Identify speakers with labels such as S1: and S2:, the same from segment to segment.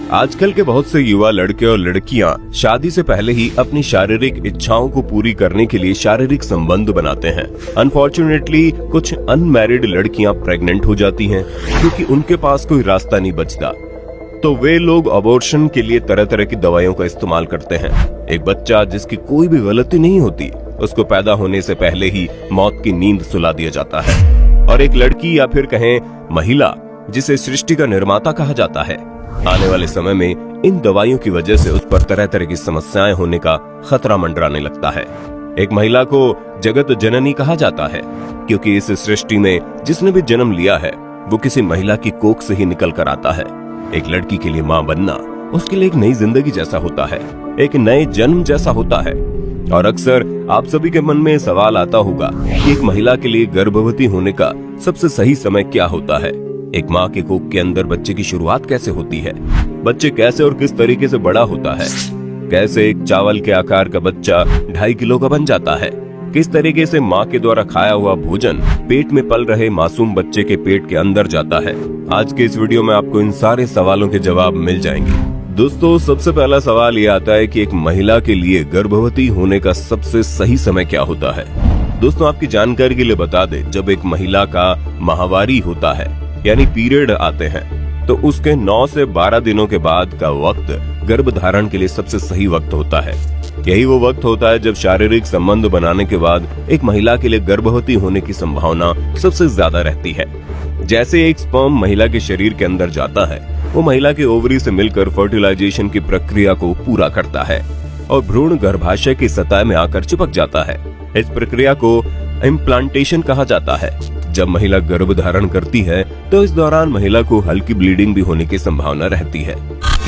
S1: आजकल के बहुत से युवा लड़के और लड़कियां शादी से पहले ही अपनी शारीरिक इच्छाओं को पूरी करने के लिए शारीरिक संबंध बनाते हैं। अनफॉर्चुनेटली कुछ अनमैरिड लड़कियां प्रेग्नेंट हो जाती हैं क्योंकि उनके पास कोई रास्ता नहीं बचता, तो वे लोग अबॉर्शन के लिए तरह तरह की दवाइयों का इस्तेमाल करते हैं। एक बच्चा जिसकी कोई भी गलती नहीं होती, उसको पैदा होने से पहले ही मौत की नींद सुला दिया जाता है। और एक लड़की या फिर कहें महिला, जिसे सृष्टि का निर्माता कहा जाता है, आने वाले समय में इन दवाइयों की वजह से उस पर तरह तरह की समस्याएं होने का खतरा मंडराने लगता है। एक महिला को जगत जननी कहा जाता है क्योंकि इस सृष्टि में जिसने भी जन्म लिया है वो किसी महिला की कोख से ही निकल कर आता है। एक लड़की के लिए माँ बनना उसके लिए एक नई जिंदगी जैसा होता है, एक नए जन्म जैसा होता है। और अक्सर आप सभी के मन में सवाल आता होगा कि एक महिला के लिए गर्भवती होने का सबसे सही समय क्या होता है। एक माँ के कोख के अंदर बच्चे की शुरुआत कैसे होती है, बच्चे कैसे और किस तरीके से बड़ा होता है, कैसे एक चावल के आकार का बच्चा 2.5 किलो का बन जाता है, किस तरीके से माँ के द्वारा खाया हुआ भोजन पेट में पल रहे मासूम बच्चे के पेट के अंदर जाता है। आज के इस वीडियो में आपको इन सारे सवालों के जवाब मिल जाएंगे। दोस्तों, सबसे पहला सवाल ये आता है कि एक महिला के लिए गर्भवती होने का सबसे सही समय क्या होता है। दोस्तों, आपकी जानकारी के लिए बता दें, जब एक महिला का माहवारी होता है यानी पीरियड आते हैं, तो उसके 9 से 12 दिनों के बाद का वक्त गर्भ धारण के लिए सबसे सही वक्त होता है। यही वो वक्त होता है जब शारीरिक संबंध बनाने के बाद एक महिला के लिए गर्भवती होने की संभावना सबसे ज्यादा रहती है। जैसे एक स्पर्म महिला के शरीर के अंदर जाता है, वो महिला के ओवरी से मिलकर फर्टिलाइजेशन की प्रक्रिया को पूरा करता है और भ्रूण गर्भाशय की सतह में आकर चिपक जाता है। इस प्रक्रिया को इम्प्लांटेशन कहा जाता है। जब महिला गर्भ धारण करती है तो इस दौरान महिला को हल्की ब्लीडिंग भी होने की संभावना रहती है।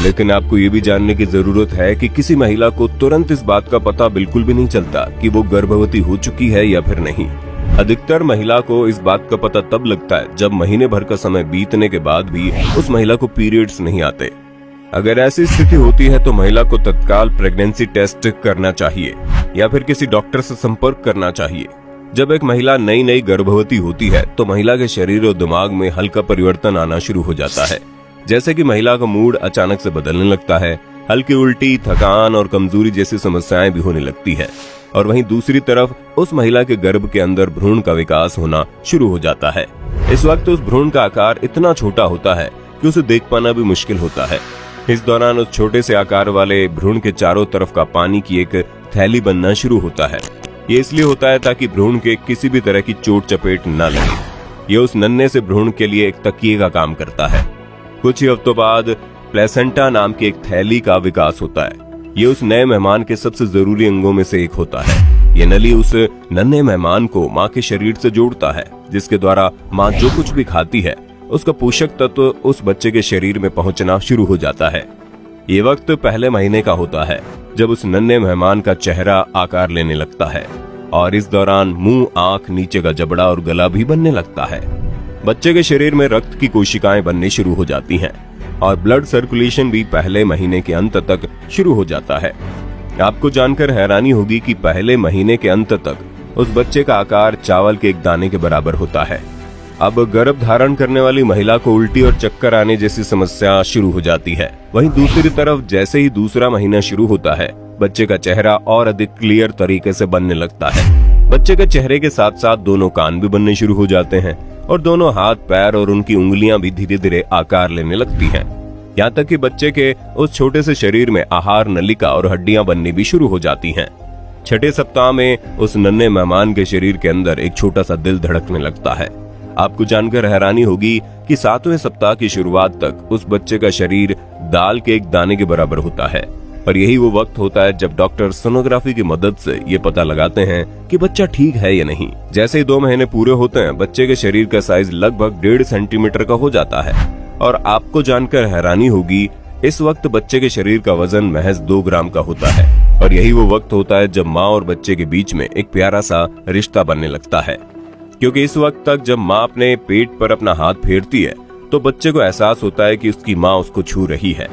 S1: लेकिन आपको ये भी जानने की जरूरत है कि किसी महिला को तुरंत इस बात का पता बिल्कुल भी नहीं चलता कि वो गर्भवती हो चुकी है या फिर नहीं। अधिकतर महिला को इस बात का पता तब लगता है जब महीने भर का समय बीतने के बाद भी उस महिला को पीरियड्स नहीं आते। अगर ऐसी स्थिति होती है तो महिला को तत्काल प्रेगनेंसी टेस्ट करना चाहिए या फिर किसी डॉक्टर से संपर्क करना चाहिए। जब एक महिला नई गर्भवती होती है तो महिला के शरीर और दिमाग में हल्का परिवर्तन आना शुरू हो जाता है, जैसे कि महिला का मूड अचानक से बदलने लगता है, हल्की उल्टी, थकान और कमजोरी जैसी समस्याएं भी होने लगती है। और वहीं दूसरी तरफ उस महिला के गर्भ के अंदर भ्रूण का विकास होना शुरू हो जाता है। इस वक्त उस भ्रूण का आकार इतना छोटा होता है कि उसे देख पाना भी मुश्किल होता है। इस दौरान उस छोटे से आकार वाले भ्रूण के चारों तरफ का पानी की एक थैली बनना शुरू होता है। ये इसलिए होता है ताकि भ्रूण के किसी भी तरह की चोट चपेट न लगे। ये उस नन्हे से भ्रूण के लिए एक तकिए का काम करता है। कुछ ही हफ्तों बाद प्लेसेंटा नाम की एक थैली का विकास होता है। ये उस नए मेहमान के सबसे जरूरी अंगों में से एक होता है। ये नली उस नन्हे मेहमान को माँ के शरीर से जोड़ता है, जिसके द्वारा माँ जो कुछ भी खाती है उसका पोषक तत्व उस बच्चे के शरीर में पहुंचना शुरू हो जाता है। ये वक्त पहले महीने का होता है जब उस नन्हे मेहमान का चेहरा आकार लेने लगता है और इस दौरान मुंह, आंख, नीचे का जबड़ा और गला भी बनने लगता है। बच्चे के शरीर में रक्त की कोशिकाएं बननी शुरू हो जाती हैं और ब्लड सर्कुलेशन भी पहले महीने के अंत तक शुरू हो जाता है। आपको जानकर हैरानी होगी कि पहले महीने के अंत तक उस बच्चे का आकार चावल के एक दाने के बराबर होता है। अब गर्भ धारण करने वाली महिला को उल्टी और चक्कर आने जैसी समस्या शुरू हो जाती है। वहीं दूसरी तरफ जैसे ही दूसरा महीना शुरू होता है, बच्चे का चेहरा और अधिक क्लियर तरीके से बनने लगता है। बच्चे के चेहरे के साथ साथ दोनों कान भी बनने शुरू हो जाते हैं और दोनों हाथ, पैर और उनकी उंगलियां भी धीरे धीरे आकार लेने लगती हैं। यहाँ तक कि बच्चे के उस छोटे से शरीर में आहार नलिका और हड्डियां बननी भी शुरू हो जाती हैं। 6ठे सप्ताह में उस नन्हे मेहमान के शरीर के अंदर एक छोटा सा दिल धड़कने लगता है। आपको जानकर हैरानी होगी कि 7वें सप्ताह की शुरुआत तक उस बच्चे का शरीर दाल के एक दाने के बराबर होता है। और यही वो वक्त होता है जब डॉक्टर सोनोग्राफी की मदद से ये पता लगाते हैं कि बच्चा ठीक है या नहीं। जैसे ही 2 महीने पूरे होते हैं, बच्चे के शरीर का साइज लगभग 1.5 सेंटीमीटर का हो जाता है। और आपको जानकर हैरानी होगी, इस वक्त बच्चे के शरीर का वजन महज 2 ग्राम का होता है। और यही वो वक्त होता है जब माँ और बच्चे के बीच में एक प्यारा सा रिश्ता बनने लगता है, क्योंकि इस वक्त तक जब माँ अपने पेट पर अपना हाथ फेरती है तो बच्चे को एहसास होता है कि उसकी माँ उसको छू रही है।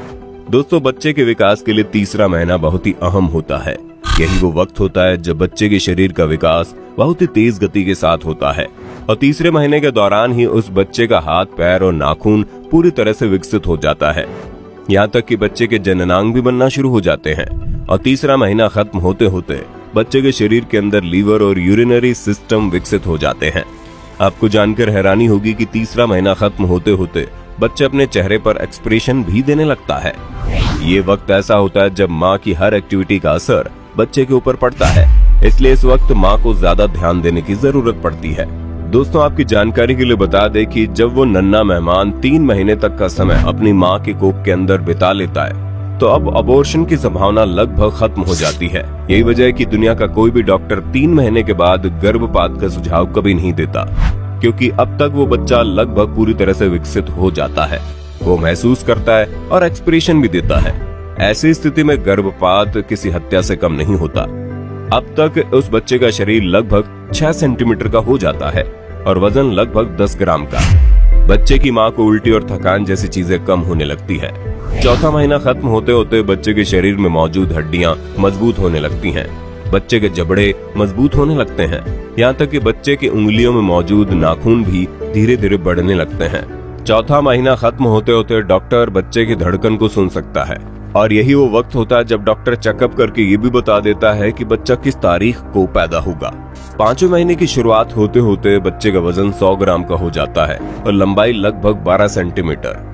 S1: दोस्तों, बच्चे के विकास के लिए तीसरा महीना बहुत ही अहम होता है। यही वो वक्त होता है जब बच्चे के शरीर का विकास बहुत ही तेज गति के साथ होता है और तीसरे महीने के दौरान ही उस बच्चे का हाथ, पैर और नाखून पूरी तरह से विकसित हो जाता है। यहाँ तक कि बच्चे के जननांग भी बनना शुरू हो जाते हैं। और तीसरा महीना खत्म होते होते बच्चे के शरीर के अंदर लीवर और यूरिनरी सिस्टम विकसित हो जाते हैं। आपको जानकर हैरानी होगी कि तीसरा महीना खत्म होते होते बच्चे अपने चेहरे पर एक्सप्रेशन भी देने लगता है। ये वक्त ऐसा होता है जब माँ की हर एक्टिविटी का असर बच्चे के ऊपर पड़ता है, इसलिए इस वक्त माँ को ज्यादा ध्यान देने की जरूरत पड़ती है। दोस्तों, आपकी जानकारी के लिए बता दें कि जब वो नन्हा मेहमान 3 महीने तक का समय अपनी माँ के कोख के अंदर बिता लेता है तो अब अबॉर्शन की संभावना लगभग खत्म हो जाती है। यही वजह है कि दुनिया का कोई भी डॉक्टर 3 महीने के बाद गर्भपात का सुझाव कभी नहीं देता, क्योंकि अब तक वो बच्चा लगभग पूरी तरह से विकसित हो जाता है, वो महसूस करता है और एक्सप्रेशन भी देता है। ऐसी स्थिति में गर्भपात किसी हत्या से कम नहीं होता। अब तक उस बच्चे का शरीर लगभग 6 सेंटीमीटर का हो जाता है और वजन लगभग 10 ग्राम का। बच्चे की माँ को उल्टी और थकान जैसी चीजें कम होने लगती है। चौथा महीना खत्म होते होते बच्चे के शरीर में मौजूद हड्डियां मजबूत होने लगती हैं। बच्चे के जबड़े मजबूत होने लगते हैं। यहाँ तक कि बच्चे की उंगलियों में मौजूद नाखून भी धीरे धीरे बढ़ने लगते हैं। चौथा महीना खत्म होते होते डॉक्टर बच्चे की धड़कन को सुन सकता है और यही वो वक्त होता है जब डॉक्टर चेकअप करके ये भी बता देता है कि बच्चा किस तारीख को पैदा होगा। 5वें महीने की शुरुआत होते होते बच्चे का वजन 100 ग्राम का हो जाता है और लंबाई लगभग 12 सेंटीमीटर।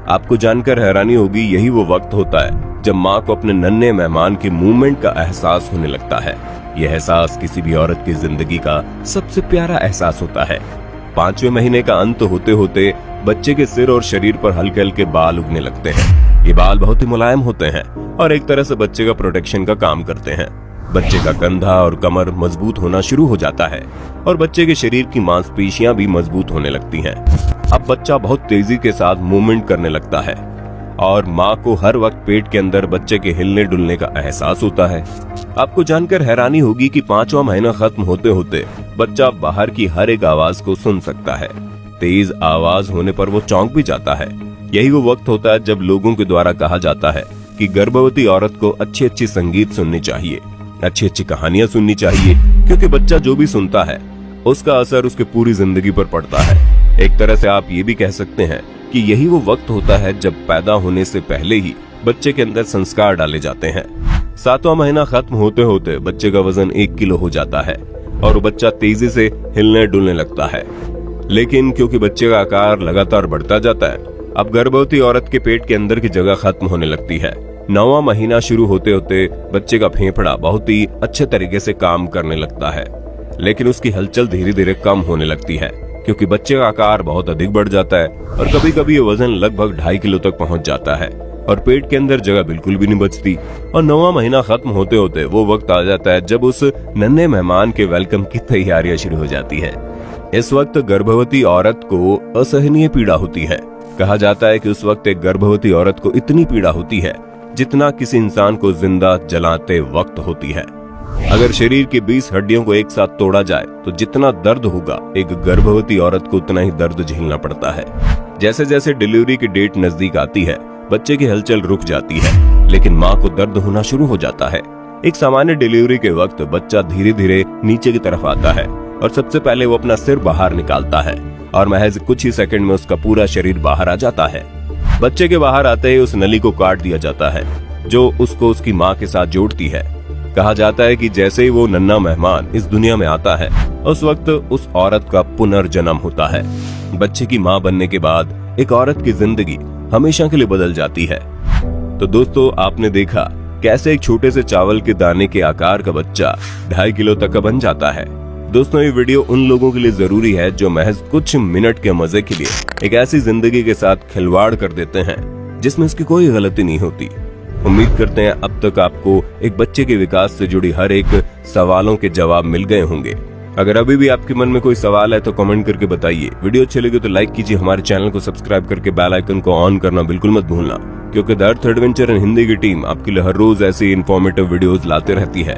S1: आपको जानकर हैरानी होगी, यही वो वक्त होता है जब माँ को अपने नन्हे मेहमान के मूवमेंट का एहसास होने लगता है। यह एहसास किसी भी औरत की जिंदगी का सबसे प्यारा एहसास होता है। 5वें महीने का अंत होते होते बच्चे के सिर और शरीर पर हल्के हल्के बाल उगने लगते हैं। ये बाल बहुत ही मुलायम होते हैं और एक तरह से बच्चे का प्रोटेक्शन का काम करते हैं। बच्चे का कंधा और कमर मजबूत होना शुरू हो जाता है और बच्चे के शरीर की मांसपेशियां भी मजबूत होने लगती हैं। अब बच्चा बहुत तेजी के साथ मूवमेंट करने लगता है और माँ को हर वक्त पेट के अंदर बच्चे के हिलने डुलने का एहसास होता है। आपको जानकर हैरानी होगी कि 5वां महीना खत्म होते होते बच्चा बाहर की हर एक आवाज को सुन सकता है। तेज आवाज होने पर वो चौंक भी जाता है। यही वो वक्त होता है जब लोगों के द्वारा कहा जाता है कि गर्भवती औरत को अच्छी अच्छी संगीत सुननी चाहिए, अच्छी अच्छी कहानियां सुननी चाहिए, क्योंकि बच्चा जो भी सुनता है उसका असर उसके पूरी जिंदगी पर पड़ता है। एक तरह से आप ये भी कह सकते हैं कि यही वो वक्त होता है जब पैदा होने से पहले ही बच्चे के अंदर संस्कार डाले जाते हैं। 7वां महीना खत्म होते होते बच्चे का वजन 1 किलो हो जाता है और बच्चा तेजी से हिलने डुलने लगता है। लेकिन क्योंकि बच्चे का आकार लगातार बढ़ता जाता है, अब गर्भवती औरत के पेट के अंदर की जगह खत्म होने लगती है। 9वां महीना शुरू होते होते बच्चे का फेफड़ा बहुत ही अच्छे तरीके से काम करने लगता है, लेकिन उसकी हलचल धीरे धीरे कम होने लगती है, क्योंकि बच्चे का आकार बहुत अधिक बढ़ जाता है और कभी कभी ये वजन लगभग 2.5 किलो तक पहुंच जाता है और पेट के अंदर जगह बिल्कुल भी नहीं बचती। और 9वां महीना खत्म होते होते वो वक्त आ जाता है जब उस नन्हे मेहमान के वेलकम की तैयारियां शुरू हो जाती है। इस वक्त गर्भवती औरत को असहनीय पीड़ा होती है। कहा जाता है कि उस वक्त एक गर्भवती औरत को इतनी पीड़ा होती है जितना किसी इंसान को जिंदा जलाते वक्त होती है। अगर शरीर की 20 हड्डियों को एक साथ तोड़ा जाए तो जितना दर्द होगा, एक गर्भवती औरत को उतना ही दर्द झेलना पड़ता है। जैसे जैसे डिलीवरी की डेट नजदीक आती है, बच्चे की हलचल रुक जाती है, लेकिन माँ को दर्द होना शुरू हो जाता है। एक सामान्य डिलीवरी के वक्त बच्चा धीरे धीरे नीचे की तरफ आता है और सबसे पहले वो अपना सिर बाहर निकालता है और महज कुछ ही सेकंड में उसका पूरा शरीर बाहर आ जाता है। बच्चे के बाहर आते ही उस नली को काट दिया जाता है जो उसको उसकी माँ के साथ जोड़ती है। कहा जाता है कि जैसे ही वो नन्हा मेहमान इस दुनिया में आता है, उस वक्त उस औरत का पुनर्जन्म होता है। बच्चे की माँ बनने के बाद एक औरत की जिंदगी हमेशा के लिए बदल जाती है। तो दोस्तों, आपने देखा कैसे एक छोटे से चावल के दाने के आकार का बच्चा 2.5 किलो तक का बन जाता है। दोस्तों, ये वीडियो उन लोगों के लिए जरूरी है जो महज कुछ मिनट के मजे के लिए एक ऐसी जिंदगी के साथ खिलवाड़ कर देते हैं जिसमें उसकी कोई गलती नहीं होती। उम्मीद करते हैं अब तक आपको एक बच्चे के विकास से जुड़ी हर एक सवालों के जवाब मिल गए होंगे। अगर अभी भी आपके मन में कोई सवाल है तो कमेंट करके बताइए। वीडियो अच्छी लगी तो लाइक कीजिए, हमारे चैनल को सब्सक्राइब करके बेल आइकन को ऑन करना बिल्कुल मत भूलना, क्योंकि the earth adventure in Hindi की टीम आपके लिए हर रोज ऐसी इन्फॉर्मेटिव वीडियोस लाते रहती है।